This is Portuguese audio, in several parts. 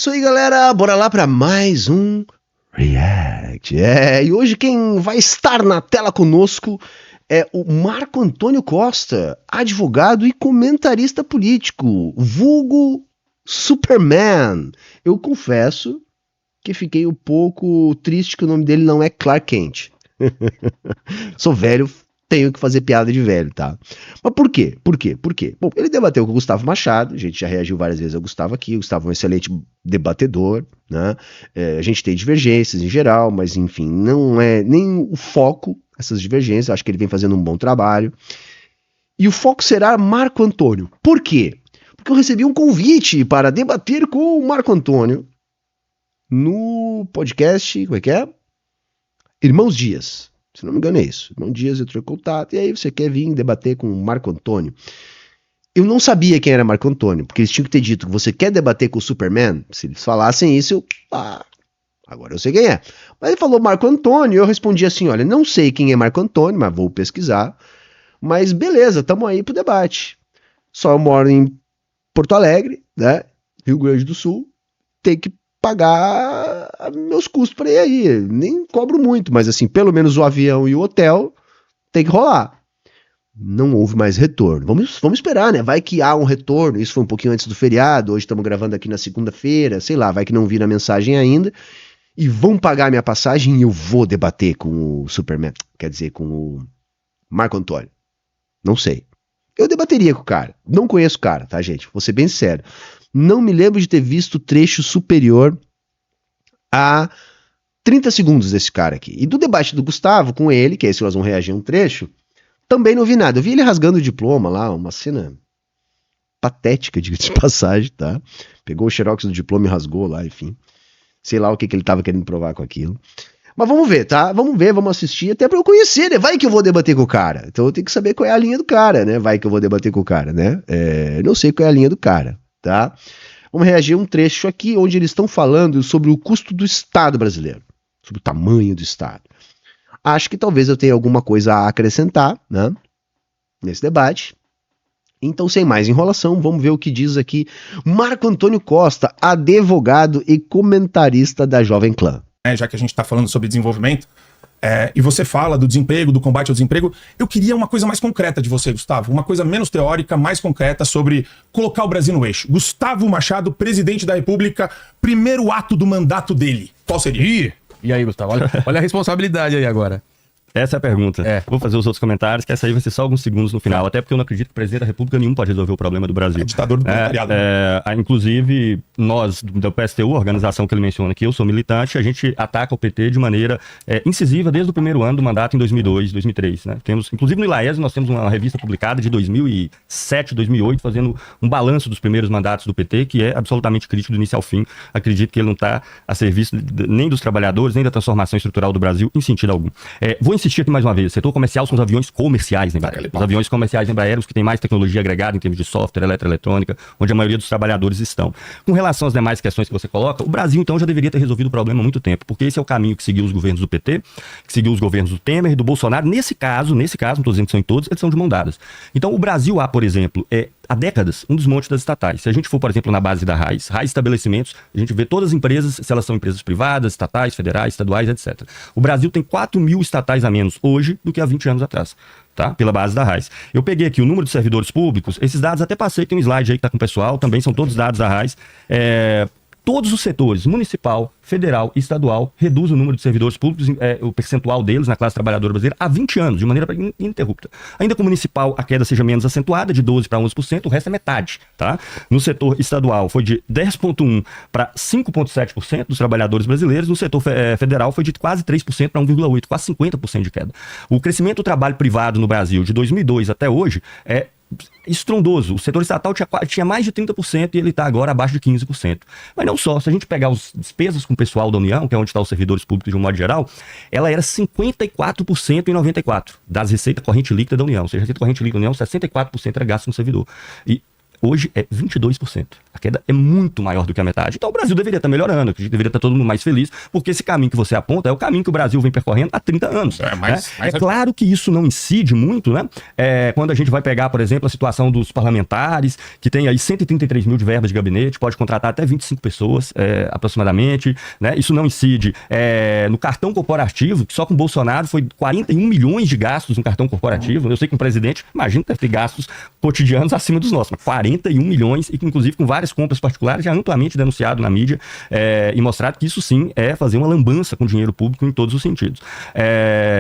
Isso aí, galera, bora lá para mais um React. E hoje quem vai estar na tela conosco é o Marco Antônio Costa, advogado e comentarista político, vulgo Superman. Eu confesso que fiquei um pouco triste que o nome dele não é Clark Kent. Sou velho, tenho que fazer piada de velho, tá? Mas por quê? Por quê? Bom, ele debateu com o Gustavo Machado, a gente já reagiu várias vezes ao Gustavo aqui, o Gustavo é um excelente debatedor, né? A gente tem divergências em geral, mas enfim, não é nem o foco essas divergências, acho que ele vem fazendo um bom trabalho. E o foco será Marco Antônio. Por quê? Porque eu recebi um convite para debater com o Marco Antônio no podcast, como é que é? Irmãos Dias. Se não me engano é isso. Irmão Dias entrou em contato, e aí você quer vir debater com o Marco Antônio. Eu não sabia quem era Marco Antônio, porque eles tinham que ter dito que você quer debater com o Superman. Se eles falassem isso, eu... agora eu sei quem é. Mas ele falou Marco Antônio, e eu respondi assim, olha, não sei quem é Marco Antônio, mas vou pesquisar. Mas beleza, tamo aí pro debate. Só eu moro em Porto Alegre, né? Rio Grande do Sul. Tem que pagar meus custos para ir aí. Nem cobro muito, mas assim, pelo menos o avião e o hotel tem que rolar. Não houve mais retorno. Vamos esperar, né? Vai que há um retorno. Isso foi um pouquinho antes do feriado. Hoje estamos gravando aqui na segunda-feira. Sei lá, vai que não vira a mensagem ainda. E vão pagar minha passagem e eu vou debater com o Superman. Quer dizer, com o Marco Antônio. Não sei. Eu debateria com o cara. Não conheço o cara, tá, gente? Vou ser bem sincero. Não me lembro de ter visto trecho superior a 30 segundos desse cara aqui. E do debate do Gustavo com ele, que é esse que nós vamos reagir a um trecho, também não vi nada. Eu vi ele rasgando o diploma lá, uma cena patética, diga-se de passagem, tá? Pegou o xerox do diploma e rasgou lá, enfim. Sei lá o que ele tava querendo provar com aquilo. Mas vamos ver, tá? Vamos ver, vamos assistir, até pra eu conhecer, né? Vai que eu vou debater com o cara. Então eu tenho que saber qual é a linha do cara, né? Vai que eu vou debater com o cara, né? Não sei qual é a linha do cara, tá? Vamos reagir a um trecho aqui onde eles estão falando sobre o custo do Estado brasileiro, sobre o tamanho do Estado. Acho que talvez eu tenha alguma coisa a acrescentar, né, nesse debate. Então, sem mais enrolação, vamos ver o que diz aqui Marco Antônio Costa, advogado e comentarista da Jovem Clã. Já que a gente está falando sobre desenvolvimento, e você fala do desemprego, do combate ao desemprego, eu queria uma coisa mais concreta de você, Gustavo, uma coisa menos teórica, mais concreta sobre colocar o Brasil no eixo. Gustavo Machado, presidente da República, primeiro ato do mandato dele, qual seria? E aí, Gustavo, olha a responsabilidade aí agora. Essa é a pergunta. Vou fazer os outros comentários, que essa aí vai ser só alguns segundos no final, até porque eu não acredito que o presidente da República nenhum pode resolver o problema do Brasil. É ditador do proletariado. Inclusive, nós, do PSTU, a organização que ele menciona aqui, eu sou militante, a gente ataca o PT de maneira incisiva desde o primeiro ano do mandato em 2002, 2003. Né? Inclusive no ILAES, nós temos uma revista publicada de 2007, 2008, fazendo um balanço dos primeiros mandatos do PT, que é absolutamente crítico do início ao fim. Acredito que ele não está a serviço nem dos trabalhadores, nem da transformação estrutural do Brasil, em sentido algum. Vou insistir aqui mais uma vez, o setor comercial são os aviões comerciais Embraer. Os aviões comerciais Embraer, os que têm mais tecnologia agregada em termos de software, eletroeletrônica, onde a maioria dos trabalhadores estão. Com relação às demais questões que você coloca, o Brasil então já deveria ter resolvido o problema há muito tempo, porque esse é o caminho que seguiu os governos do PT, que seguiu os governos do Temer, do Bolsonaro. Nesse caso, não estou dizendo que são em todos, eles são de mão dadas. Então o Brasil há, por exemplo, há décadas, um desmonte das estatais. Se a gente for, por exemplo, na base da RAIS estabelecimentos, a gente vê todas as empresas, se elas são empresas privadas, estatais, federais, estaduais, etc. O Brasil tem 4.000 estatais a menos hoje do que há 20 anos atrás, tá? Pela base da RAIS. Eu peguei aqui o número de servidores públicos, esses dados até passei, tem um slide aí que está com o pessoal, também são todos dados da RAIS. Todos os setores, municipal, federal e estadual, reduz o número de servidores públicos, o percentual deles na classe trabalhadora brasileira há 20 anos, de maneira ininterrupta. Ainda com o municipal, a queda seja menos acentuada, de 12% para 11%, o resto é metade, tá? No setor estadual, foi de 10,1% para 5,7% dos trabalhadores brasileiros, no setor federal foi de quase 3% para 1,8%, quase 50% de queda. O crescimento do trabalho privado no Brasil, de 2002 até hoje, é estrondoso. O setor estatal tinha mais de 30% e ele está agora abaixo de 15%. Mas não só, se a gente pegar as despesas com o pessoal da União, que é onde estão os servidores públicos de um modo geral, ela era 54% em 94% das receitas corrente líquida da União. Ou seja, a receita corrente líquida da União, 64% era gasto no servidor. E Hoje é 22%. A queda é muito maior do que a metade. Então o Brasil deveria estar melhorando, a gente deveria estar todo mundo mais feliz, porque esse caminho que você aponta é o caminho que o Brasil vem percorrendo há 30 anos. É claro que isso não incide muito, né? Quando a gente vai pegar, por exemplo, a situação dos parlamentares, que tem aí 133 mil de verbas de gabinete, pode contratar até 25 pessoas, aproximadamente, né? Isso não incide no cartão corporativo, que só com o Bolsonaro foi 41 milhões de gastos no cartão corporativo. Eu sei que um presidente, imagina, deve ter gastos cotidianos acima dos nossos, 41 milhões, e inclusive com várias compras particulares, já amplamente denunciado na mídia e mostrado que isso sim é fazer uma lambança com dinheiro público em todos os sentidos.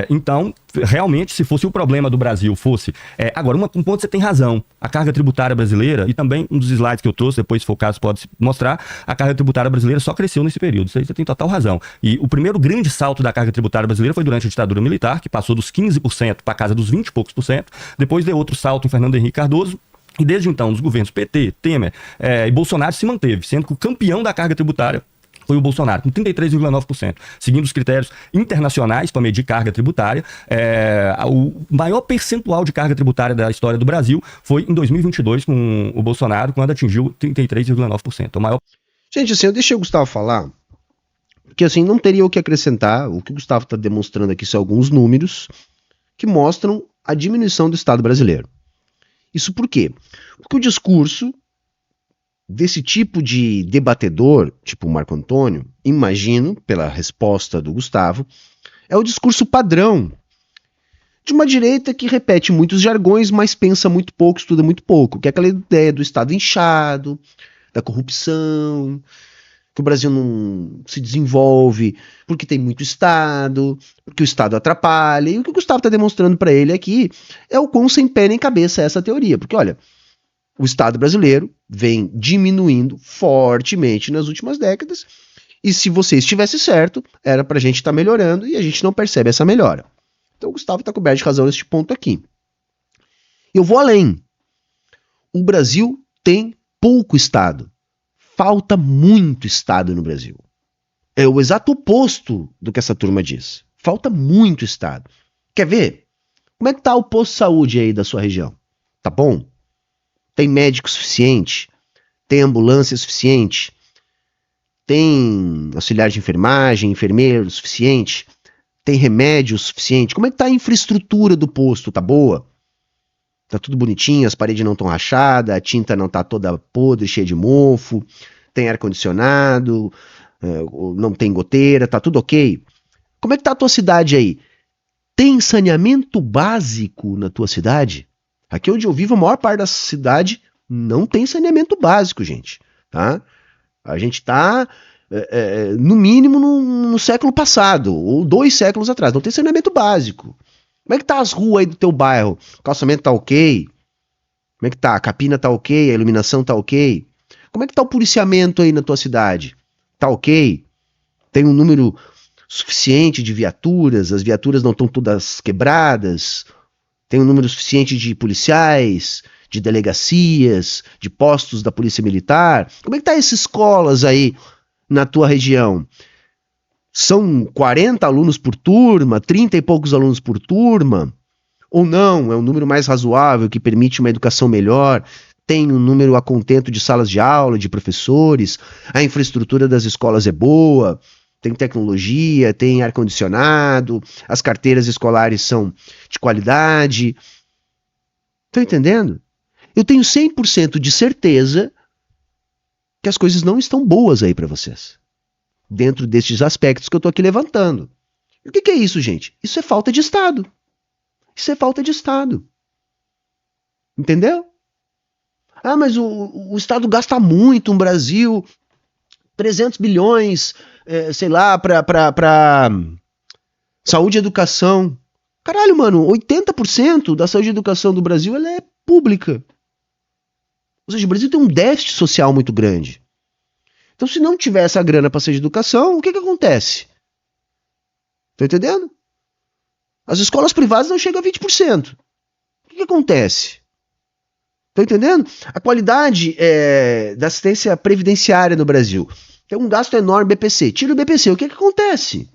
Então, realmente, se fosse o problema do Brasil, fosse... Agora, um ponto você tem razão, a carga tributária brasileira, e também um dos slides que eu trouxe, depois se for o caso pode mostrar, a carga tributária brasileira só cresceu nesse período, isso aí você tem total razão. E o primeiro grande salto da carga tributária brasileira foi durante a ditadura militar, que passou dos 15% para casa dos 20 e poucos por cento, depois deu outro salto em Fernando Henrique Cardoso, e desde então, os governos PT, Temer e Bolsonaro se manteve, sendo que o campeão da carga tributária foi o Bolsonaro, com 33,9%. Seguindo os critérios internacionais para medir carga tributária, o maior percentual de carga tributária da história do Brasil foi em 2022 com o Bolsonaro, quando atingiu 33,9%. O maior... Gente, assim, eu deixei o Gustavo falar, porque assim, não teria o que acrescentar. O que o Gustavo está demonstrando aqui são alguns números que mostram a diminuição do Estado brasileiro. Isso por quê? Porque o discurso desse tipo de debatedor, tipo o Marco Antônio, imagino, pela resposta do Gustavo, é o discurso padrão de uma direita que repete muitos jargões, mas pensa muito pouco, estuda muito pouco, que é aquela ideia do Estado inchado, da corrupção, que o Brasil não se desenvolve porque tem muito Estado, porque o Estado atrapalha. E o que o Gustavo está demonstrando para ele aqui é o quão sem pé nem cabeça é essa teoria. Porque, olha, o Estado brasileiro vem diminuindo fortemente nas últimas décadas, e se você estivesse certo, era para a gente estar melhorando, e a gente não percebe essa melhora. Então o Gustavo está coberto de razão neste ponto aqui. Eu vou além. O Brasil tem pouco Estado. Falta muito Estado no Brasil. É o exato oposto do que essa turma diz. Falta muito Estado. Quer ver? Como é que tá o posto de saúde aí da sua região? Tá bom? Tem médico suficiente? Tem ambulância suficiente? Tem auxiliar de enfermagem, enfermeiro suficiente? Tem remédio suficiente? Como é que tá a infraestrutura do posto? Tá boa? Tá tudo bonitinho, as paredes não estão rachadas, a tinta não tá toda podre, cheia de mofo, tem ar-condicionado, não tem goteira, tá tudo ok? Como é que tá a tua cidade aí? Tem saneamento básico na tua cidade? Aqui onde eu vivo, a maior parte da cidade não tem saneamento básico, gente. Tá? A gente tá, no mínimo, no século passado, ou 2 séculos atrás, não tem saneamento básico. Como é que tá as ruas aí do teu bairro? O calçamento tá ok? Como é que tá? A capina tá ok? A iluminação tá ok? Como é que tá o policiamento aí na tua cidade? Tá ok? Tem um número suficiente de viaturas? As viaturas não estão todas quebradas? Tem um número suficiente de policiais, de delegacias, de postos da polícia militar? Como é que tá essas escolas aí na tua região? São 40 alunos por turma, 30 e poucos alunos por turma? Ou não, é um número mais razoável que permite uma educação melhor, tem um número a contento de salas de aula, de professores, a infraestrutura das escolas é boa, tem tecnologia, tem ar-condicionado, as carteiras escolares são de qualidade. Estão entendendo? Eu tenho 100% de certeza que as coisas não estão boas aí para vocês, dentro destes aspectos que eu estou aqui levantando. E o que é isso, gente? Isso é falta de Estado. Isso é falta de Estado. Entendeu? Ah, mas o Estado gasta muito no Brasil, 300 bilhões, sei lá, para saúde e educação. Caralho, mano, 80% da saúde e educação do Brasil ela é pública. Ou seja, o Brasil tem um déficit social muito grande. Então, se não tiver essa grana para saúde e educação, o que acontece? Tá entendendo? As escolas privadas não chegam a 20%. O que acontece? Tá entendendo? A qualidade da assistência previdenciária no Brasil. Tem um gasto enorme BPC. Tira o BPC, o que acontece?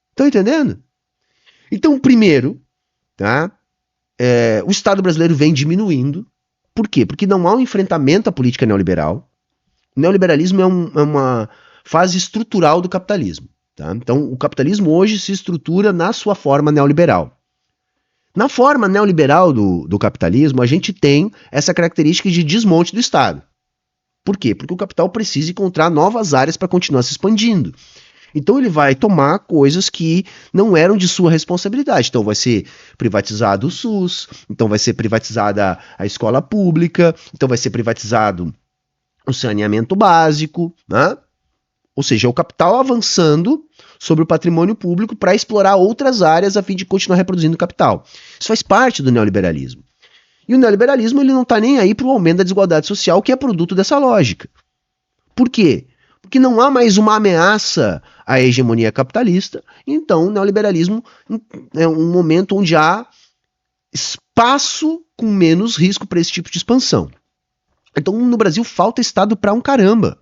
Estão entendendo? Então, primeiro, tá? O Estado brasileiro vem diminuindo Por quê? Porque não há um enfrentamento à política neoliberal. O neoliberalismo é uma fase estrutural do capitalismo. Tá? Então, o capitalismo hoje se estrutura na sua forma neoliberal. Na forma neoliberal do capitalismo, a gente tem essa característica de desmonte do Estado. Por quê? Porque o capital precisa encontrar novas áreas para continuar se expandindo. Então ele vai tomar coisas que não eram de sua responsabilidade. Então vai ser privatizado o SUS, então vai ser privatizada a escola pública, então vai ser privatizado o saneamento básico, né? Ou seja, é o capital avançando sobre o patrimônio público para explorar outras áreas a fim de continuar reproduzindo capital. Isso faz parte do neoliberalismo. E o neoliberalismo ele não está nem aí para o aumento da desigualdade social, que é produto dessa lógica. Por quê? Porque não há mais uma ameaça à hegemonia capitalista, então o neoliberalismo é um momento onde há espaço com menos risco para esse tipo de expansão. Então no Brasil falta Estado para um caramba.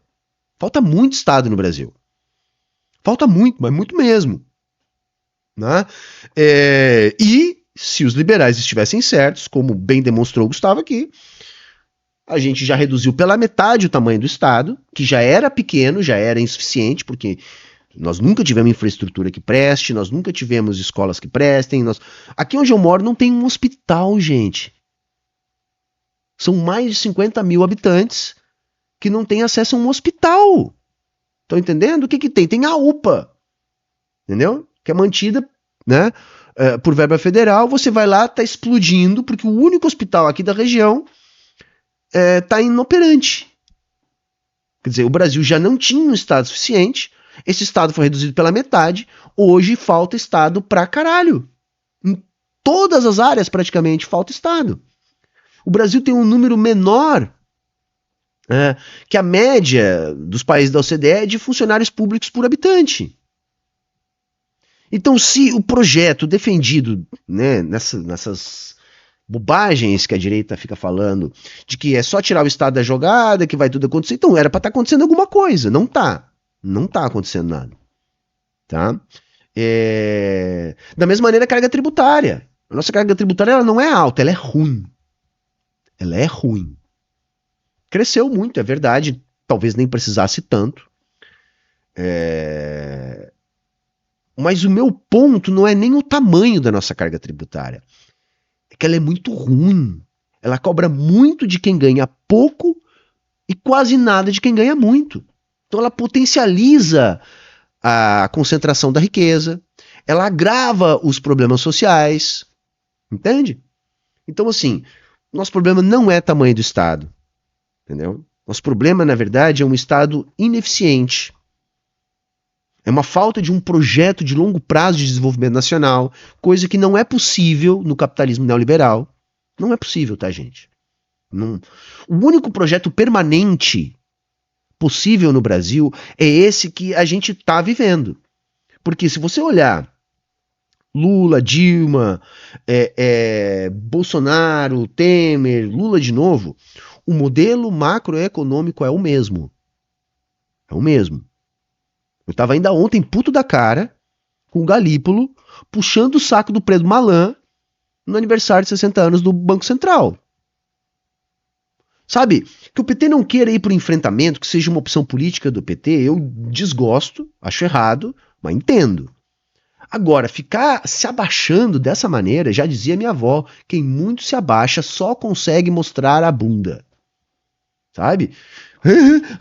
Falta muito Estado no Brasil. Falta muito, mas muito mesmo. Né? E se os liberais estivessem certos, como bem demonstrou o Gustavo aqui, a gente já reduziu pela metade o tamanho do Estado, que já era pequeno, já era insuficiente, porque nós nunca tivemos infraestrutura que preste, nós nunca tivemos escolas que prestem. Aqui onde eu moro não tem um hospital, gente. São mais de 50 mil habitantes que não têm acesso a um hospital. Estão entendendo? O que tem? Tem a UPA, entendeu? Que é mantida, né, por verba federal. Você vai lá, tá explodindo, porque o único hospital aqui da região tá inoperante. Quer dizer, o Brasil já não tinha um Estado suficiente, esse Estado foi reduzido pela metade, hoje falta Estado pra caralho. Em todas as áreas, praticamente, falta Estado. O Brasil tem um número menor que a média dos países da OCDE é de funcionários públicos por habitante. Então, se o projeto defendido, né, nessas bobagens que a direita fica falando, de que é só tirar o Estado da jogada, que vai tudo acontecer, então era para estar acontecendo alguma coisa. Não tá. Não tá acontecendo nada. Tá? Da mesma maneira, a carga tributária. A nossa carga tributária ela não é alta, ela é ruim. Ela é ruim. Cresceu muito, é verdade. Talvez nem precisasse tanto. Mas o meu ponto não é nem o tamanho da nossa carga tributária. É que ela é muito ruim. Ela cobra muito de quem ganha pouco e quase nada de quem ganha muito. Então ela potencializa a concentração da riqueza, ela agrava os problemas sociais, entende? Então assim, nosso problema não é tamanho do Estado, entendeu? Nosso problema, na verdade, é um Estado ineficiente. É uma falta de um projeto de longo prazo de desenvolvimento nacional, coisa que não é possível no capitalismo neoliberal. Não é possível, tá, gente? Não. O único projeto permanente possível no Brasil é esse que a gente está vivendo. Porque se você olhar Lula, Dilma, Bolsonaro, Temer, Lula de novo, o modelo macroeconômico é o mesmo. É o mesmo. Eu estava ainda ontem puto da cara com o Galípolo puxando o saco do Pedro Malan no aniversário de 60 anos do Banco Central. Sabe, que o PT não queira ir para o enfrentamento, que seja uma opção política do PT, eu desgosto, acho errado, mas entendo. Agora, ficar se abaixando dessa maneira, já dizia minha avó, quem muito se abaixa só consegue mostrar a bunda. Sabe?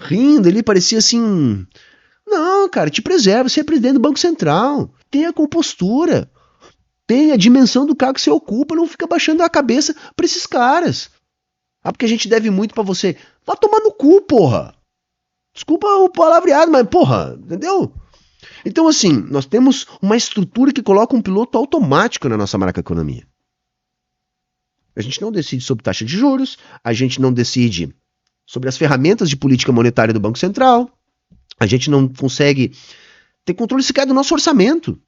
Rindo, ele parecia assim... Não, cara, te preserva, você é presidente do Banco Central, tenha compostura, tenha a dimensão do cargo que você ocupa, não fica baixando a cabeça pra esses caras. Porque a gente deve muito pra você. Vai tomar no cu, porra. Desculpa o palavreado, mas porra, entendeu? Então assim, nós temos uma estrutura que coloca um piloto automático na nossa macroeconomia. A gente não decide sobre taxa de juros, a gente não decide sobre as ferramentas de política monetária do Banco Central, a gente não consegue ter controle sequer do nosso orçamento.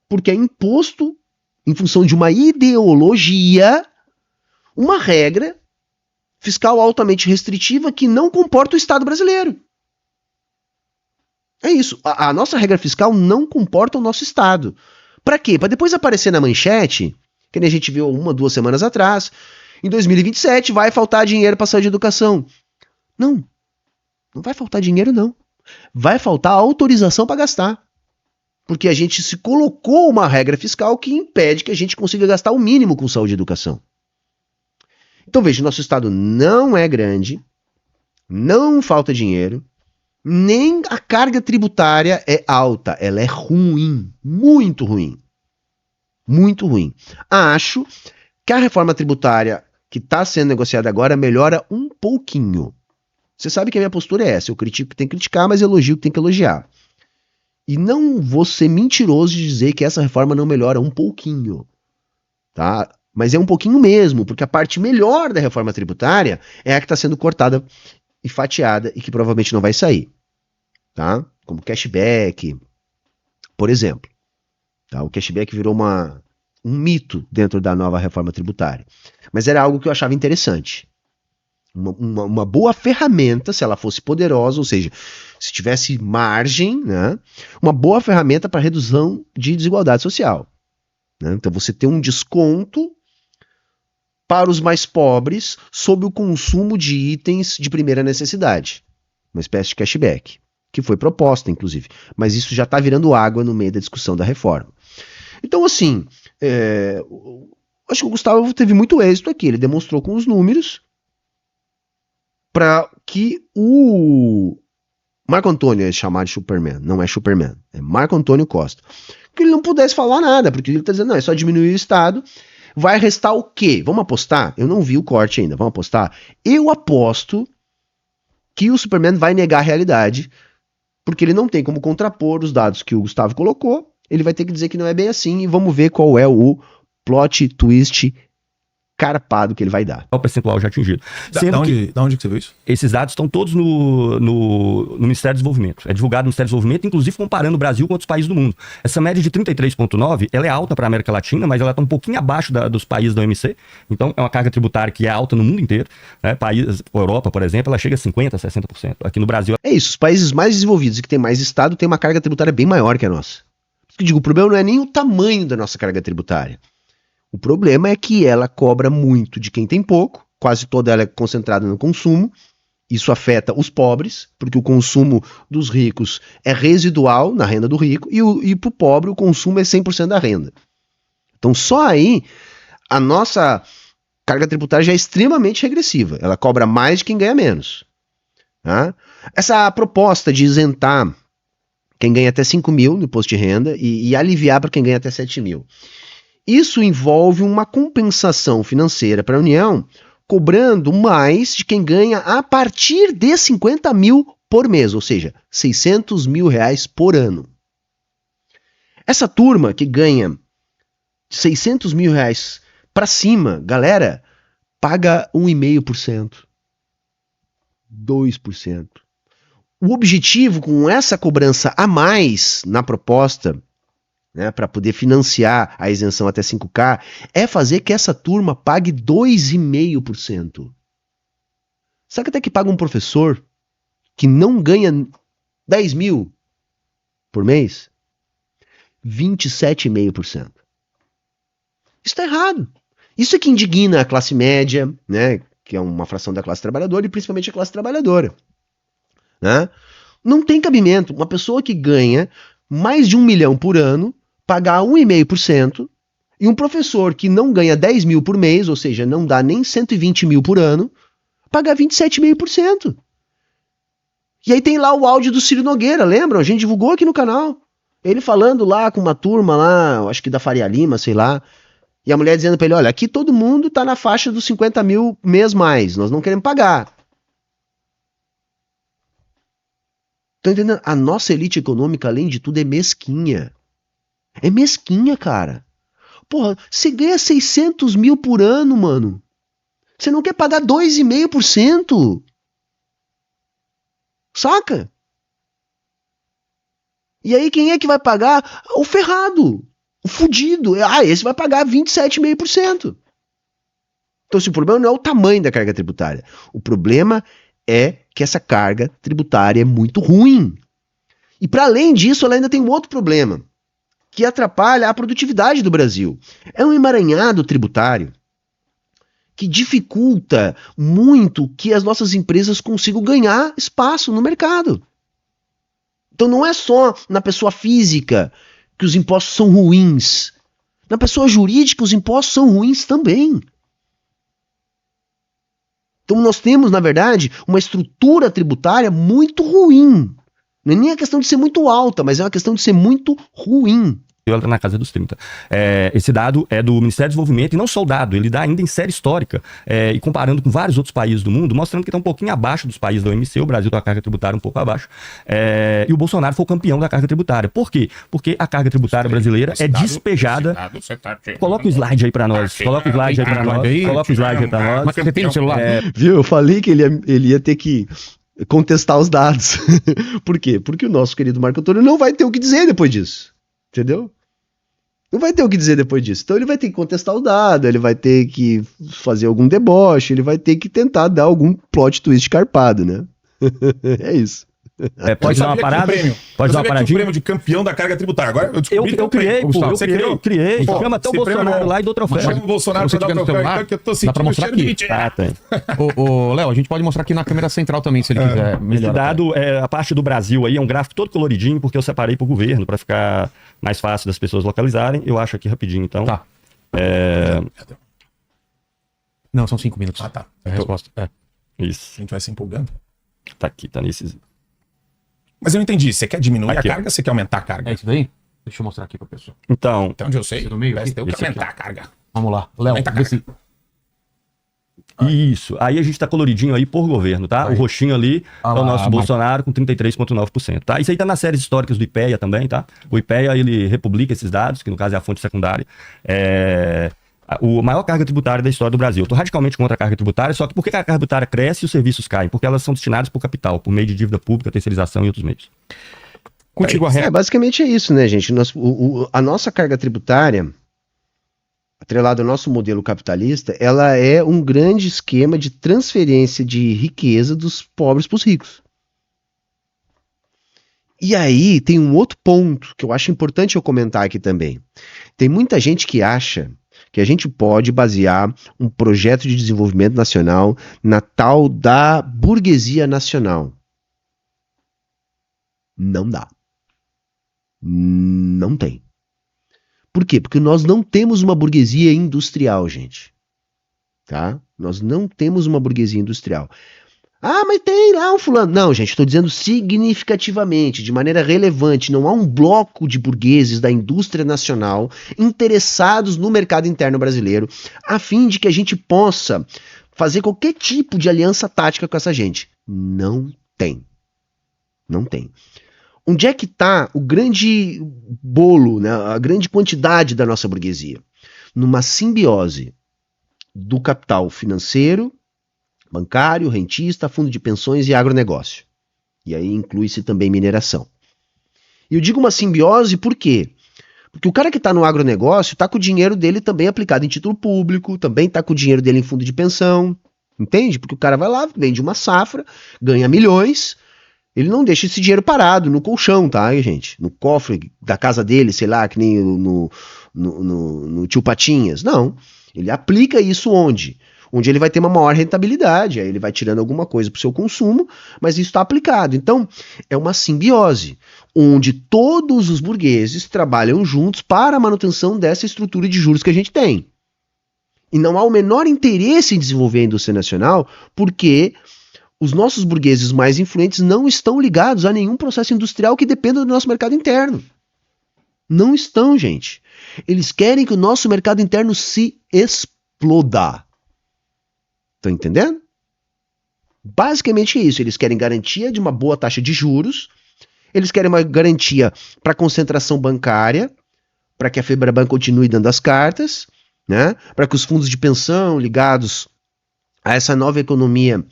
Porque é imposto, em função de uma ideologia, uma regra fiscal altamente restritiva que não comporta o Estado brasileiro. É isso. A nossa regra fiscal não comporta o nosso Estado. Para quê? Para depois aparecer na manchete, que nem a gente viu 1, 2 semanas atrás, Em 2027 vai faltar dinheiro para saúde e educação. Não vai faltar dinheiro não. Vai faltar autorização para gastar. Porque a gente se colocou uma regra fiscal que impede que a gente consiga gastar o mínimo com saúde e educação. Então veja, nosso estado não é grande, não falta dinheiro, nem a carga tributária é alta, ela é ruim, muito ruim. Muito ruim. Acho que a reforma tributária que está sendo negociada agora melhora um pouquinho. Você sabe que a minha postura é essa, eu critico que tem que criticar, mas elogio que tem que elogiar. E não vou ser mentiroso de dizer que essa reforma não melhora um pouquinho, tá? Mas é um pouquinho mesmo, porque a parte melhor da reforma tributária é a que está sendo cortada e fatiada e que provavelmente não vai sair, tá? Como cashback, por exemplo. Tá? O cashback virou um mito dentro da nova reforma tributária. Mas era algo que eu achava interessante. Uma boa ferramenta, se ela fosse poderosa, ou seja, se tivesse margem, né? Uma boa ferramenta para redução de desigualdade social. Né? Então você tem um desconto para os mais pobres sobre o consumo de itens de primeira necessidade. Uma espécie de cashback, que foi proposta, inclusive. Mas isso já está virando água no meio da discussão da reforma. Então, assim, acho que o Gustavo teve muito êxito aqui. Ele demonstrou com os números para que o Marco Antônio é chamado de Superman. Não é Superman, é Marco Antônio Costa. Que ele não pudesse falar nada, porque ele está dizendo, não, é só diminuir o Estado. Vai restar o quê? Vamos apostar? Eu não vi o corte ainda, vamos apostar? Eu aposto que o Superman vai negar a realidade, porque ele não tem como contrapor os dados que o Gustavo colocou. Ele vai ter que dizer que não é bem assim e vamos ver qual é o plot twist carpado que ele vai dar. O percentual já atingido. Da onde que você viu isso? Esses dados estão todos no Ministério do Desenvolvimento. É divulgado no Ministério do Desenvolvimento, inclusive comparando o Brasil com outros países do mundo. Essa média de 33,9, ela é alta para a América Latina, mas ela está um pouquinho abaixo dos países da OMC. Então, é uma carga tributária que é alta no mundo inteiro. Né? Países, a Europa, por exemplo, ela chega a 50%, 60%. Aqui no Brasil... É isso, os países mais desenvolvidos e que têm mais Estado têm uma carga tributária bem maior que a nossa. Eu digo, o problema não é nem o tamanho da nossa carga tributária. O problema é que ela cobra muito de quem tem pouco, quase toda ela é concentrada no consumo, isso afeta os pobres, porque o consumo dos ricos é residual na renda do rico, e para o pobre o consumo é 100% da renda. Então só aí a nossa carga tributária já é extremamente regressiva, ela cobra mais de quem ganha menos. Tá? Essa proposta de isentar quem ganha até 5 mil no imposto de renda e aliviar para quem ganha até 7 mil. Isso envolve uma compensação financeira para a União, cobrando mais de quem ganha a partir de 50 mil por mês, ou seja, 600 mil reais por ano. Essa turma que ganha 600 mil reais para cima, galera, paga 1,5%, 2%. O objetivo com essa cobrança a mais na proposta, né, para poder financiar a isenção até 5K, é fazer que essa turma pague 2,5%. Sabe até que paga um professor que não ganha 10 mil por mês? 27,5%. Isso está errado. Isso é que indigna a classe média, né, que é uma fração da classe trabalhadora, e principalmente a classe trabalhadora. Né? Não tem cabimento uma pessoa que ganha mais de 1 milhão por ano pagar 1,5%, e um professor que não ganha 10 mil por mês, ou seja, não dá nem 120 mil por ano, pagar 27,5%. E aí tem lá o áudio do Ciro Nogueira, lembram? A gente divulgou aqui no canal. Ele falando lá com uma turma lá, acho que da Faria Lima, sei lá, e a mulher dizendo pra ele, olha, aqui todo mundo tá na faixa dos 50 mil mês mais, nós não queremos pagar. Tá entendendo? A nossa elite econômica, além de tudo, é mesquinha. É mesquinha, cara. Porra, você ganha 600 mil por ano, mano. Você não quer pagar 2,5%. Saca? E aí quem é que vai pagar? O ferrado. O fudido. Esse vai pagar 27,5%. Então, se o problema não é o tamanho da carga tributária. O problema é que essa carga tributária é muito ruim. E para além disso, ela ainda tem um outro problema, que atrapalha a produtividade do Brasil. É um emaranhado tributário que dificulta muito que as nossas empresas consigam ganhar espaço no mercado. Então não é só na pessoa física que os impostos são ruins. Na pessoa jurídica os impostos são ruins também. Então nós temos, na verdade, uma estrutura tributária muito ruim. Não é nem a questão de ser muito alta, mas é uma questão de ser muito ruim. Ela na casa dos 30. Esse dado é do Ministério do Desenvolvimento, e não só o dado, ele dá ainda em série histórica, e comparando com vários outros países do mundo, mostrando que está um pouquinho abaixo dos países da OMC, o Brasil tem uma carga tributária um pouco abaixo, e o Bolsonaro foi o campeão da carga tributária. Por quê? Porque a carga tributária brasileira é despejada... Coloca o slide aí para nós, coloca o slide aí para nós, coloca o slide aí para nós. Mas você tem no celular? Viu? Eu falei que ele ia ter que contestar os dados. Por quê? Porque o nosso querido Marco Antônio não vai ter o que dizer depois disso. Entendeu? Não vai ter o que dizer depois disso. Então ele vai ter que contestar o dado, ele vai ter que fazer algum deboche, ele vai ter que tentar dar algum plot twist carpado, né? É isso. Pode dar uma parada? Pode dar uma paradinha? O prêmio de campeão da carga tributária. Agora eu descobri Eu criei, pô. Eu criei. Chama até o Bolsonaro lá e dou troféu. Chama o Bolsonaro Você pra dar o tiver no troféu, celular, então, que eu tô dá pra sentindo mostrar cheiro de aqui. mentira. Tem. Ô, Léo, a gente pode mostrar aqui na câmera central também, se ele quiser. Esse Melhor. dado, a parte do Brasil aí, é um gráfico todo coloridinho, porque eu separei pro governo, para ficar mais fácil das pessoas localizarem. Eu acho aqui rapidinho, então. Tá. Não, são 5 minutos. Ah, tá. É a resposta. Isso. A gente vai se empolgando. Tá aqui, tá nesses. Mas eu não entendi. Você quer diminuir Aqui, a ó. carga ou você quer aumentar a carga? É isso daí? Deixa eu mostrar aqui pra pessoa. Então, Até onde eu sei, No meio o aqui? PSTU quer Esse aqui, aumentar a carga. Vamos lá. Léo, Aumenta a vê se... isso. Aí a gente tá coloridinho aí por governo, tá? Aí. O roxinho ali é o nosso mas- Bolsonaro com 33,9%, tá? Isso aí tá nas séries históricas do IPEA também, tá? O IPEA, ele republica esses dados, que no caso é a fonte secundária. O maior carga tributária da história do Brasil. Eu tô radicalmente contra a carga tributária, só que por que a carga tributária cresce e os serviços caem? Porque elas são destinadas por capital, por meio de dívida pública, terceirização e outros meios. Contigo a reta. Basicamente é isso, né, gente? A nossa carga tributária, atrelada ao nosso modelo capitalista, ela é um grande esquema de transferência de riqueza dos pobres para os ricos. E aí tem um outro ponto que eu acho importante eu comentar aqui também. Tem muita gente que acha que a gente pode basear um projeto de desenvolvimento nacional na tal da burguesia nacional. Não dá. Não tem. Por quê? Porque nós não temos uma burguesia industrial, gente. Tá? Nós não temos uma burguesia industrial. Ah, mas tem lá um fulano. Não, gente, estou dizendo significativamente, de maneira relevante. Não há um bloco de burgueses da indústria nacional interessados no mercado interno brasileiro, a fim de que a gente possa fazer qualquer tipo de aliança tática com essa gente. Não tem. Não tem. Onde é que está o grande bolo, né, a grande quantidade da nossa burguesia? Numa simbiose do capital financeiro, bancário, rentista, fundo de pensões e agronegócio. E aí inclui-se também mineração. E eu digo uma simbiose por quê? Porque o cara que está no agronegócio está com o dinheiro dele também aplicado em título público, também está com o dinheiro dele em fundo de pensão, entende? Porque o cara vai lá, vende uma safra, ganha milhões, ele não deixa esse dinheiro parado no colchão, tá, gente? No cofre da casa dele, sei lá, que nem no tio Patinhas. Não, ele aplica isso onde? Onde ele vai ter uma maior rentabilidade, aí ele vai tirando alguma coisa para o seu consumo, mas isso está aplicado. Então, é uma simbiose, onde todos os burgueses trabalham juntos para a manutenção dessa estrutura de juros que a gente tem. E não há o menor interesse em desenvolver a indústria nacional, porque os nossos burgueses mais influentes não estão ligados a nenhum processo industrial que dependa do nosso mercado interno. Não estão, gente. Eles querem que o nosso mercado interno se exploda. Estão entendendo? Basicamente é isso. Eles querem garantia de uma boa taxa de juros, eles querem uma garantia para concentração bancária, para que a Febraban continue dando as cartas, né? Para que os fundos de pensão ligados a essa nova economia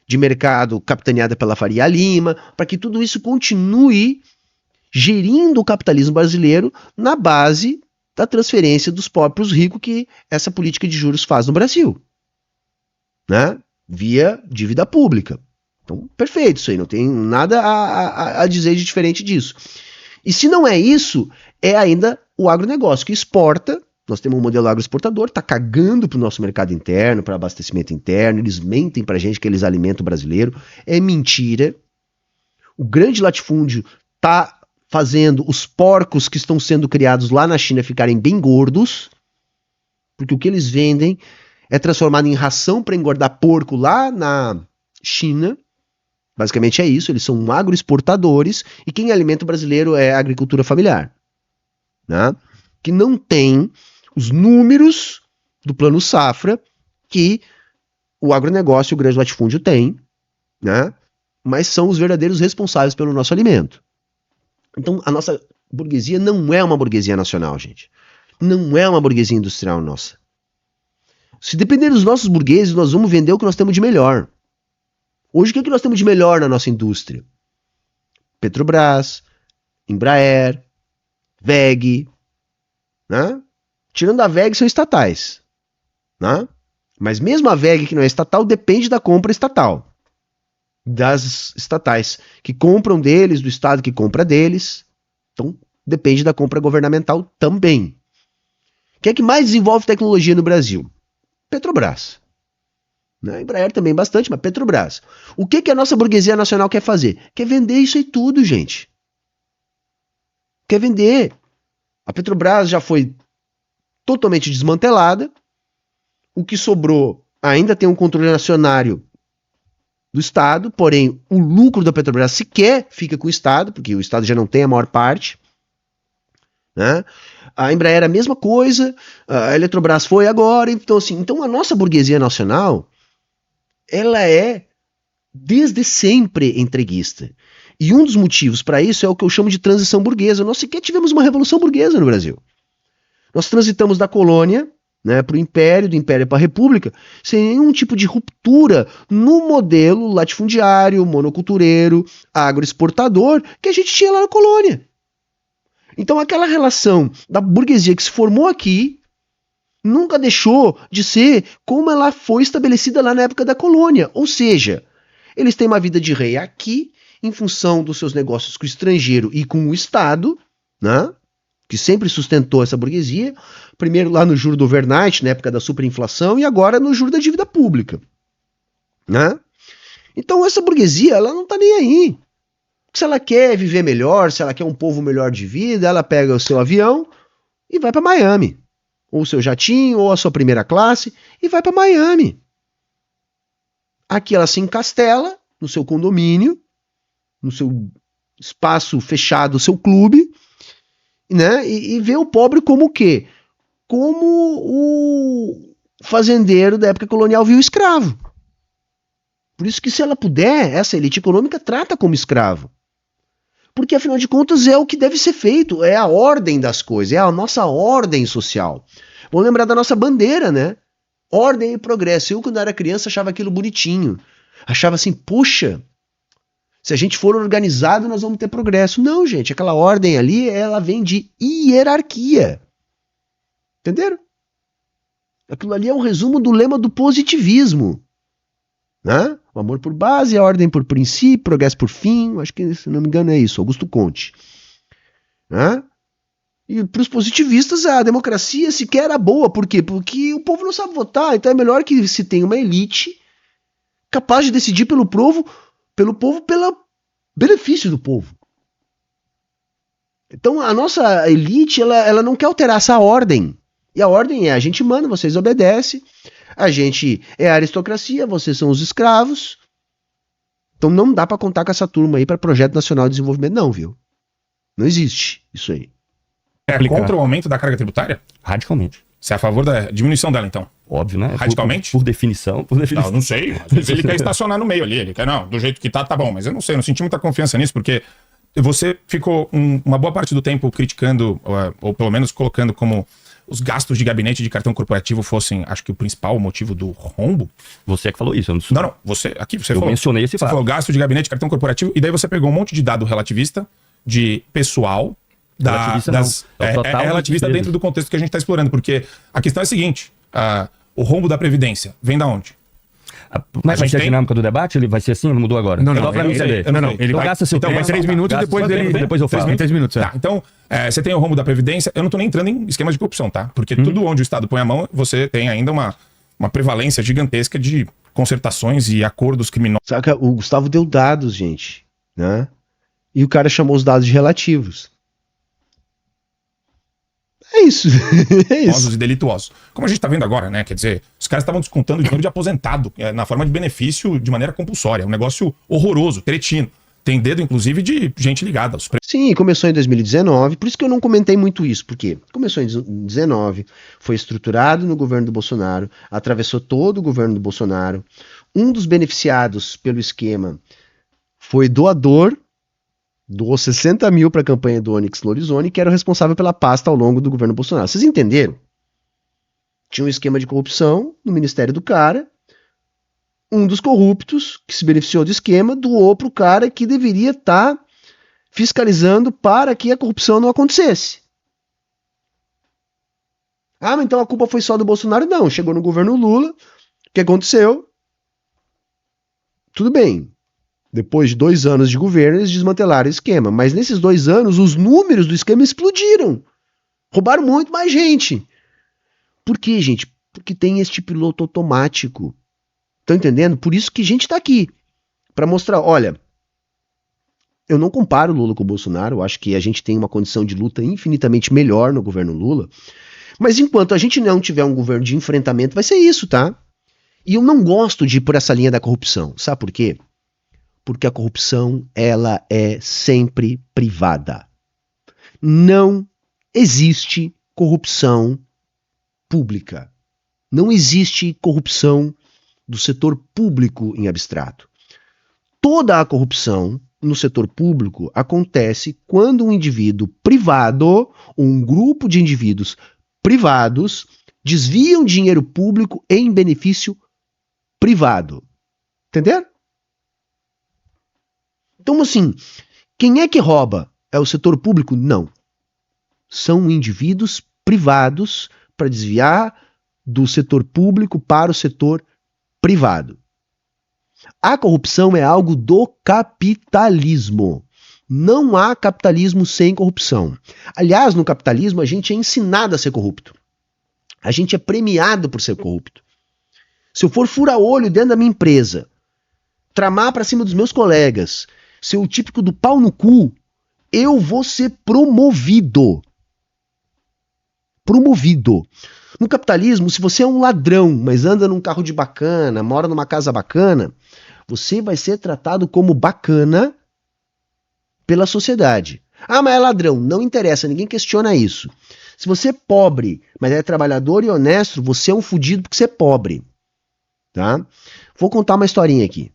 de mercado capitaneada pela Faria Lima, para que tudo isso continue gerindo o capitalismo brasileiro na base da transferência dos pobres para os ricos que essa política de juros faz no Brasil. Né? Via dívida pública. Então, perfeito isso aí, não tem nada a dizer de diferente disso. E se não é isso, é ainda o agronegócio que exporta Nós temos um modelo agroexportador, tá cagando pro nosso mercado interno, para abastecimento interno, eles mentem pra gente que eles alimentam o brasileiro. É mentira. O grande latifúndio tá fazendo os porcos que estão sendo criados lá na China ficarem bem gordos, porque o que eles vendem é transformado em ração para engordar porco lá na China. Basicamente é isso, eles são agroexportadores e quem alimenta o brasileiro é a agricultura familiar, né? Que não tem os números do plano safra que o agronegócio e o grande latifúndio tem, né? Mas são os verdadeiros responsáveis pelo nosso alimento. Então a nossa burguesia não é uma burguesia nacional, gente. Não é uma burguesia industrial nossa. Se depender dos nossos burgueses, nós vamos vender o que nós temos de melhor. Hoje, o que nós temos de melhor na nossa indústria? Petrobras, Embraer, WEG, né? Tirando a WEG, são estatais, né? Mas mesmo a WEG, que não é estatal, depende da compra estatal. Das estatais que compram deles, do Estado que compra deles. Então, depende da compra governamental também. Quem é que mais desenvolve tecnologia no Brasil? Petrobras. A Embraer também bastante, mas Petrobras. O que a nossa burguesia nacional quer fazer? Quer vender isso aí tudo, gente. Quer vender. A Petrobras já foi totalmente desmantelada. O que sobrou ainda tem um controle acionário do Estado, porém o lucro da Petrobras sequer fica com o Estado, porque o Estado já não tem a maior parte, né? A Embraer é a mesma coisa, a Eletrobras foi agora, então assim, então a nossa burguesia nacional, ela é desde sempre entreguista. E um dos motivos para isso é o que eu chamo de transição burguesa. Nós sequer tivemos uma revolução burguesa no Brasil. Nós transitamos da colônia, né, para o império, do império para a república, sem nenhum tipo de ruptura no modelo latifundiário, monocultureiro, agroexportador que a gente tinha lá na colônia. Então aquela relação da burguesia que se formou aqui nunca deixou de ser como ela foi estabelecida lá na época da colônia. Ou seja, eles têm uma vida de rei aqui, em função dos seus negócios com o estrangeiro e com o Estado, né? Que sempre sustentou essa burguesia, primeiro lá no juro do overnight, na época da superinflação, e agora no juro da dívida pública, né? Então essa burguesia, ela não tá nem aí. Se ela quer viver melhor, se ela quer um povo melhor de vida, ela pega o seu avião e vai para Miami, ou o seu jatinho, ou a sua primeira classe, e vai para Miami. Aqui ela se encastela no seu condomínio, no seu espaço fechado, seu clube, né? E vê o pobre como o quê? Como o fazendeiro da época colonial viu o escravo. Por isso que se ela puder, essa elite econômica trata como escravo. Porque afinal de contas é o que deve ser feito, é a ordem das coisas, é a nossa ordem social. Vamos lembrar da nossa bandeira, né? Ordem e progresso. Eu quando era criança achava aquilo bonitinho. Achava assim, puxa, se a gente for organizado, nós vamos ter progresso. Não, gente, aquela ordem ali, ela vem de hierarquia. Entenderam? Aquilo ali é um resumo do lema do positivismo. Né? O amor por base, a ordem por princípio, progresso por fim. Acho que, se não me engano, é isso. Augusto Conte. Né? E para os positivistas, a democracia sequer era boa. Por quê? Porque o povo não sabe votar. Então é melhor que se tenha uma elite capaz de decidir pelo povo, pelo benefício do povo. Então a nossa elite, ela não quer alterar essa ordem. E a ordem é, a gente manda, vocês obedecem, a gente é a aristocracia, vocês são os escravos. Então não dá para contar com essa turma aí para Projeto Nacional de Desenvolvimento, não, viu? Não existe isso aí. É contra o aumento da carga tributária? Radicalmente. Você é a favor da diminuição dela, então? Óbvio, né? Radicalmente? Por definição. Não sei. Às vezes ele quer estacionar no meio ali. Ele quer, não, do jeito que tá bom. Mas eu não sei, eu não senti muita confiança nisso, porque você ficou uma boa parte do tempo criticando, ou pelo menos colocando como os gastos de gabinete de cartão corporativo fossem, acho que o principal motivo do rombo. Você é que falou isso. Eu não. Você falou. Eu mencionei esse Você fato. falou gasto de gabinete de cartão corporativo, e daí você pegou um monte de dado relativista, de pessoal, relativista dentro do contexto que a gente está explorando, porque a questão é a seguinte, o rombo da Previdência vem da onde? Mas vai ser a tem- dinâmica do debate? Ele vai ser assim? Mudou agora? Não, Só pra mim eu sei, entender. eu não Não, sei. ele Então vai... gasta seu Então tempo. vai 3 minutos e Gasta depois seu tempo, ele... depois eu falo. Em 3 minutos, Tá, então, você tem o rombo da Previdência. Eu não tô nem entrando em esquemas de corrupção, tá? Porque tudo onde o Estado põe a mão, você tem ainda uma prevalência gigantesca de concertações e acordos criminosos. Saca? O Gustavo deu dados, gente, né? E o cara chamou os dados de relativos. É isso. É isso. E delituosos. Como a gente tá vendo agora, né? Quer dizer, os caras estavam descontando dinheiro de aposentado na forma de benefício de maneira compulsória. É um negócio horroroso, cretino. Tem dedo, inclusive, de gente ligada aos Sim, começou em 2019, por isso que eu não comentei muito isso, porque começou em 2019, foi estruturado no governo do Bolsonaro, atravessou todo o governo do Bolsonaro. Um dos beneficiados pelo esquema foi doador, doou 60 mil para a campanha do Onyx Lorenzoni, que era o responsável pela pasta ao longo do governo Bolsonaro. Vocês entenderam? Tinha um esquema de corrupção no ministério do cara. Um dos corruptos que se beneficiou do esquema doou para o cara que deveria estar fiscalizando para que a corrupção não acontecesse. Ah, mas então a culpa foi só do Bolsonaro? Não, chegou no governo Lula, o que aconteceu? Tudo bem. Depois de 2 anos de governo, eles desmantelaram o esquema. Mas nesses 2 anos, os números do esquema explodiram. Roubaram muito mais gente. Por quê, gente? Porque tem este piloto automático. Estão entendendo? Por isso que a gente tá aqui. Para mostrar, olha, eu não comparo o Lula com o Bolsonaro. Eu acho que a gente tem uma condição de luta infinitamente melhor no governo Lula. Mas enquanto a gente não tiver um governo de enfrentamento, vai ser isso, tá? E eu não gosto de ir por essa linha da corrupção. Sabe por quê? Porque a corrupção, ela é sempre privada. Não existe corrupção pública. Não existe corrupção do setor público em abstrato. Toda a corrupção no setor público acontece quando um indivíduo privado, ou um grupo de indivíduos privados, desviam dinheiro público em benefício privado. Entenderam? Então, assim, quem é que rouba? É o setor público? Não. São indivíduos privados para desviar do setor público para o setor privado. A corrupção é algo do capitalismo. Não há capitalismo sem corrupção. Aliás, no capitalismo, a gente é ensinado a ser corrupto. A gente é premiado por ser corrupto. Se eu for fura-olho dentro da minha empresa, tramar para cima dos meus colegas, ser o típico do pau no cu, eu vou ser promovido. Promovido. No capitalismo, se você é um ladrão, mas anda num carro de bacana, mora numa casa bacana, você vai ser tratado como bacana pela sociedade. Ah, mas é ladrão. Não interessa, ninguém questiona isso. Se você é pobre, mas é trabalhador e honesto, você é um fudido porque você é pobre. Tá? Vou contar uma historinha aqui.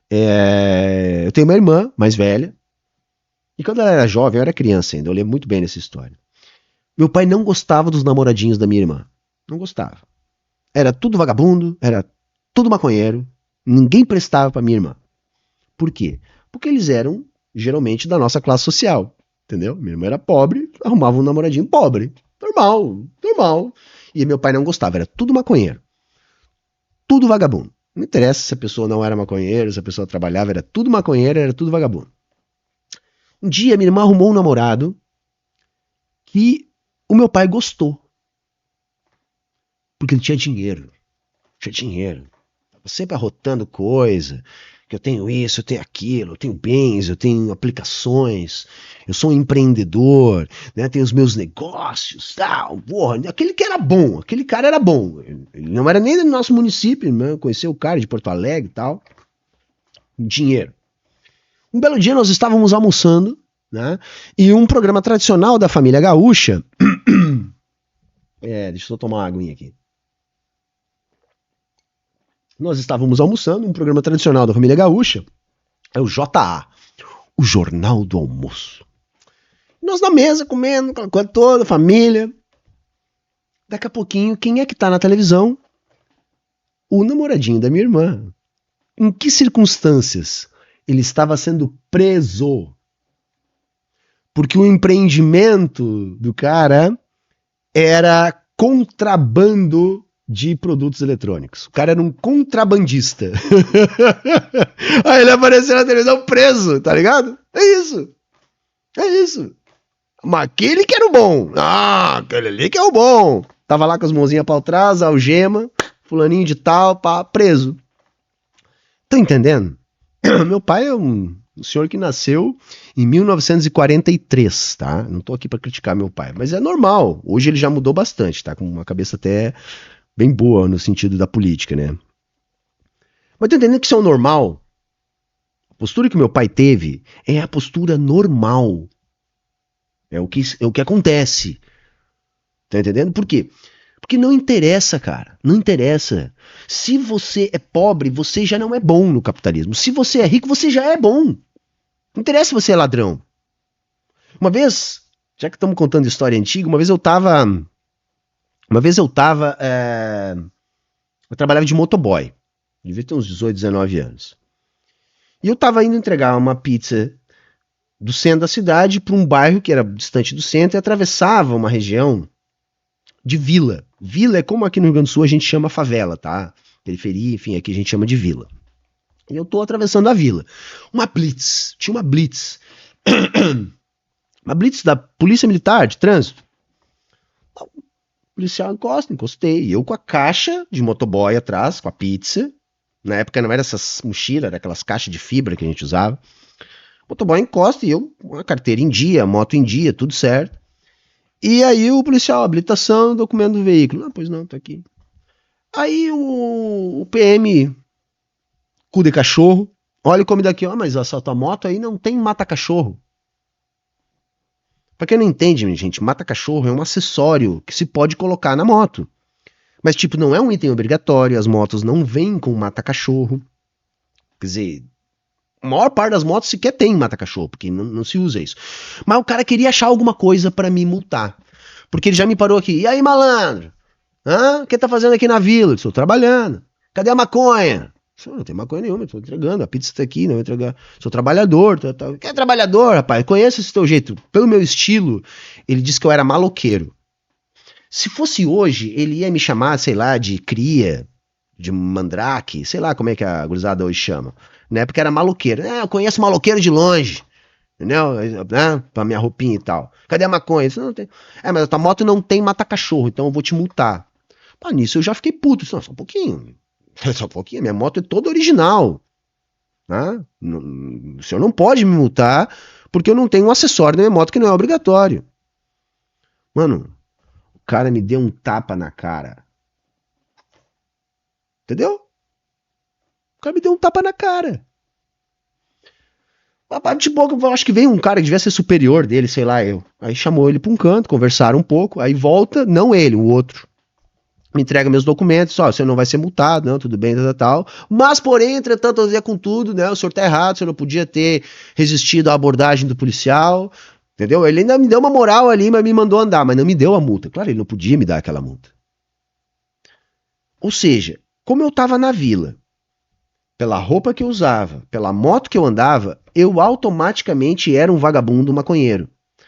Eu tenho uma irmã mais velha, e quando ela era jovem, eu era criança ainda, eu lembro muito bem dessa história. Meu pai não gostava dos namoradinhos da minha irmã. Não gostava. Era tudo vagabundo, era tudo maconheiro, ninguém prestava pra minha irmã. Por quê? Porque eles eram, geralmente, da nossa classe social. Entendeu? Minha irmã era pobre, arrumava um namoradinho pobre. Normal. E meu pai não gostava, era tudo maconheiro. Tudo vagabundo. Não interessa se a pessoa não era maconheiro, se a pessoa trabalhava, era tudo maconheiro, era tudo vagabundo. Um dia minha irmã arrumou um namorado que o meu pai gostou. Porque ele tinha dinheiro. Tava sempre arrotando coisa. Que eu tenho isso, eu tenho aquilo, eu tenho bens, eu tenho aplicações, eu sou um empreendedor, né, tenho os meus negócios, tal, porra, aquele cara era bom, ele não era nem do nosso município, né, conheceu o cara de Porto Alegre e tal, dinheiro. Um belo dia nós estávamos almoçando, né, e um programa tradicional da família gaúcha, deixa eu só tomar uma aguinha aqui. Nós estávamos almoçando, um programa tradicional da família gaúcha, é o JA, o Jornal do Almoço. Nós na mesa, comendo, aquela coisa toda, família. Daqui a pouquinho, quem é que tá na televisão? O namoradinho da minha irmã. Em que circunstâncias ele estava sendo preso? Porque o empreendimento do cara era contrabando de produtos eletrônicos. O cara era um contrabandista. Aí ele apareceu na televisão preso, tá ligado? É isso. É isso. Mas aquele que era o bom. Ah, aquele ali que é o bom. Tava lá com as mãozinhas pra trás, algema, fulaninho de tal, pá, preso. Tá entendendo? Meu pai é um senhor que nasceu em 1943, tá? Não tô aqui pra criticar meu pai, mas é normal. Hoje ele já mudou bastante, tá? Com uma cabeça até bem boa no sentido da política, né? Mas tá entendendo que isso é o normal? A postura que meu pai teve é a postura normal. É o que acontece. Tá entendendo? Por quê? Porque não interessa, cara. Não interessa. Se você é pobre, você já não é bom no capitalismo. Se você é rico, você já é bom. Não interessa se você é ladrão. Uma vez, já que estamos contando história antiga, uma vez eu trabalhava de motoboy. Devia ter uns 18, 19 anos. E eu tava indo entregar uma pizza do centro da cidade para um bairro que era distante do centro e atravessava uma região de vila. Vila é como aqui no Rio Grande do Sul a gente chama favela, tá? Periferia, enfim, aqui a gente chama de vila. E eu tô atravessando a vila. Tinha uma blitz. Uma blitz da Polícia Militar de Trânsito. O policial encostei. Eu com a caixa de motoboy atrás, com a pizza. Na época não era essas mochilas, era aquelas caixas de fibra que a gente usava. O motoboy encosta e eu, a carteira em dia, a moto em dia, tudo certo. E aí o policial, habilitação, documento do veículo. Ah, pois não, tá aqui. Aí o PM, cu de cachorro, olha e come daqui, ó, mas essa tua moto aí não tem mata-cachorro. Pra quem não entende, minha gente, mata-cachorro é um acessório que se pode colocar na moto. Mas, tipo, não é um item obrigatório, as motos não vêm com mata-cachorro. Quer dizer, a maior parte das motos sequer tem mata-cachorro, porque não se usa isso. Mas o cara queria achar alguma coisa pra me multar. Porque ele já me parou aqui. E aí, malandro? Hã? O que tá fazendo aqui na vila? Eu estou trabalhando. Cadê a maconha? Não tem maconha nenhuma, eu tô entregando. A pizza tá aqui, não vou entregar. Sou trabalhador. Que é trabalhador, rapaz? Conheço esse teu jeito. Pelo meu estilo, ele disse que eu era maloqueiro. Se fosse hoje, ele ia me chamar, sei lá, de cria, de mandrake, sei lá como é que a gurizada hoje chama. Na época era maloqueiro. Eu conheço maloqueiro de longe. Entendeu? Pra minha roupinha e tal. Cadê a maconha? Não tem. Mas a tua moto não tem mata-cachorro, então eu vou te multar. Pô, nisso eu já fiquei puto. Só um pouquinho. Só um pouquinho. Minha moto é toda original. Né? O senhor não pode me multar porque eu não tenho um acessório na minha moto que não é obrigatório. Mano, o cara me deu um tapa na cara. Entendeu? O cara me deu um tapa na cara. Tipo, eu acho que veio um cara que devia ser superior dele, sei lá, eu. Aí chamou ele pra um canto, conversaram um pouco, aí volta, não ele, o outro. Me entrega meus documentos, ó, você não vai ser multado, não, tudo bem, tal. Mas, porém, entretanto, eu dizia com tudo, né, o senhor tá errado, o senhor não podia ter resistido à abordagem do policial, entendeu? Ele ainda me deu uma moral ali, mas me mandou andar, mas não me deu a multa. Claro, ele não podia me dar aquela multa. Ou seja, como eu tava na vila, pela roupa que eu usava, pela moto que eu andava, eu automaticamente era um vagabundo maconheiro.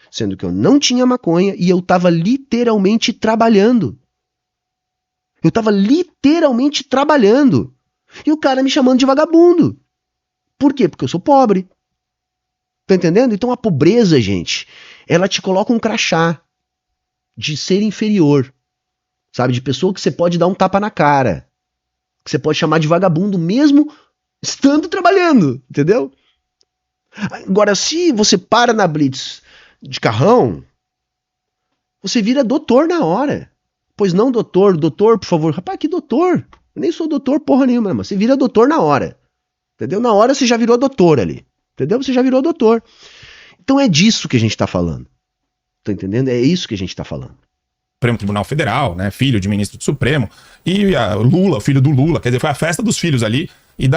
Sendo que eu não tinha maconha e eu tava literalmente trabalhando. Eu tava literalmente trabalhando. E o cara me chamando de vagabundo. Por quê? Porque eu sou pobre. Tá entendendo? Então a pobreza, gente, ela te coloca um crachá de ser inferior. Sabe? De pessoa que você pode dar um tapa na cara. Que você pode chamar de vagabundo mesmo estando trabalhando. Entendeu? Agora, se você para na blitz de carrão, você vira doutor na hora. Pois não, doutor, por favor. Rapaz, que doutor? Eu nem sou doutor porra nenhuma, mas você vira doutor na hora. Entendeu? Na hora você já virou doutor ali. Entendeu? Você já virou doutor. Então é disso que a gente tá falando. Tá entendendo? É isso que a gente tá falando. Supremo Tribunal Federal, né, filho de ministro do Supremo, e Lula, filho do Lula, quer dizer, foi a festa dos filhos ali, e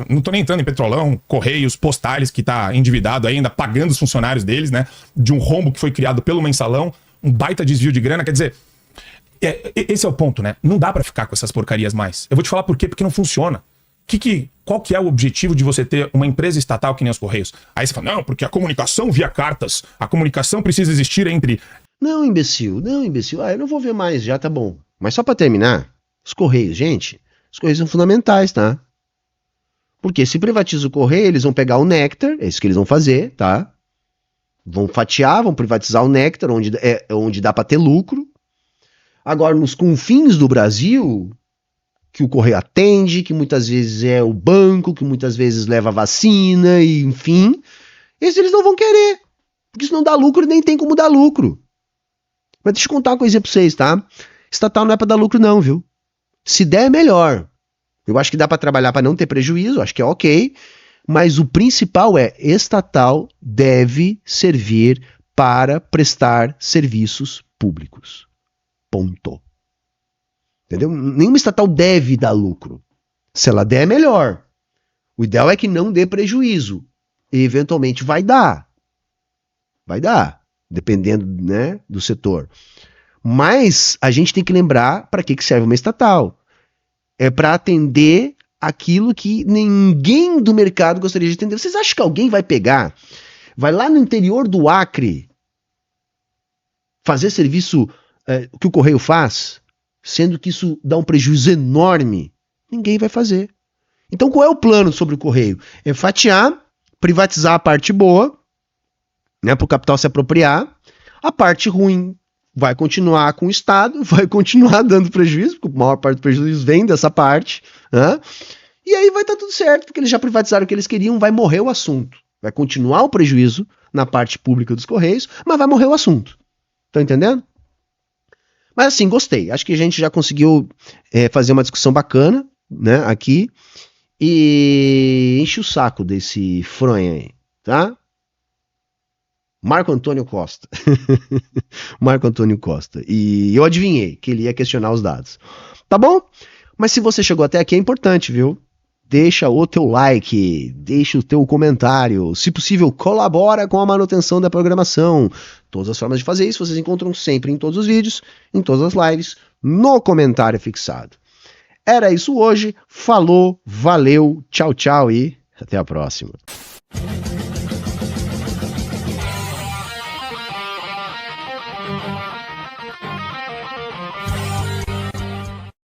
não tô nem entrando em Petrolão, Correios, Postales, que tá endividado ainda, pagando os funcionários deles, né, de um rombo que foi criado pelo mensalão, um baita desvio de grana, quer dizer, esse é o ponto, né, não dá pra ficar com essas porcarias mais. Eu vou te falar por quê, porque não funciona. Qual que é o objetivo de você ter uma empresa estatal que nem os Correios? Aí você fala, não, porque a comunicação via cartas, a comunicação precisa existir entre... Não, imbecil. Eu não vou ver mais, já tá bom. Mas só pra terminar, Os Correios, gente, os Correios são fundamentais, tá? Porque se privatiza o Correio, eles vão pegar o néctar, é isso que eles vão fazer, tá? Vão fatiar, vão privatizar o néctar, onde dá para ter lucro. Agora, nos confins do Brasil, que o Correio atende, que muitas vezes é o banco, que muitas vezes leva vacina, e enfim, esses eles não vão querer, porque isso não dá lucro e nem tem como dar lucro. Mas deixa eu contar uma coisinha pra vocês, tá? Estatal não é pra dar lucro não, viu? Se der, é melhor. Eu acho que dá pra trabalhar pra não ter prejuízo, acho que é ok, mas o principal é, estatal deve servir para prestar serviços públicos. Ponto. Entendeu? Nenhuma estatal deve dar lucro. Se ela der, é melhor. O ideal é que não dê prejuízo. E eventualmente vai dar. Vai dar. Dependendo, né, do setor. Mas a gente tem que lembrar para que serve uma estatal. É para atender aquilo que ninguém do mercado gostaria de atender. Vocês acham que alguém vai pegar, vai lá no interior do Acre, fazer serviço que o Correio faz, sendo que isso dá um prejuízo enorme? Ninguém vai fazer. Então qual é o plano sobre o Correio? É fatiar, privatizar a parte boa, né, para o capital se apropriar. A parte ruim vai continuar com o Estado, vai continuar dando prejuízo, porque a maior parte do prejuízo vem dessa parte, né? E aí vai estar tudo certo, porque eles já privatizaram o que eles queriam, vai morrer o assunto. Vai continuar o prejuízo na parte pública dos Correios, mas vai morrer o assunto. Estão entendendo? Mas assim, gostei. Acho que a gente já conseguiu fazer uma discussão bacana, né, aqui. E enche o saco desse fronha aí, tá? Marco Antônio Costa. Marco Antônio Costa. E eu adivinhei que ele ia questionar os dados. Tá bom? Mas se você chegou até aqui é importante, viu? Deixa o teu like, deixa o teu comentário. Se possível, colabora com a manutenção da programação. Todas as formas de fazer isso vocês encontram sempre em todos os vídeos, em todas as lives, no comentário fixado. Era isso hoje. Falou, valeu, tchau, tchau e até a próxima.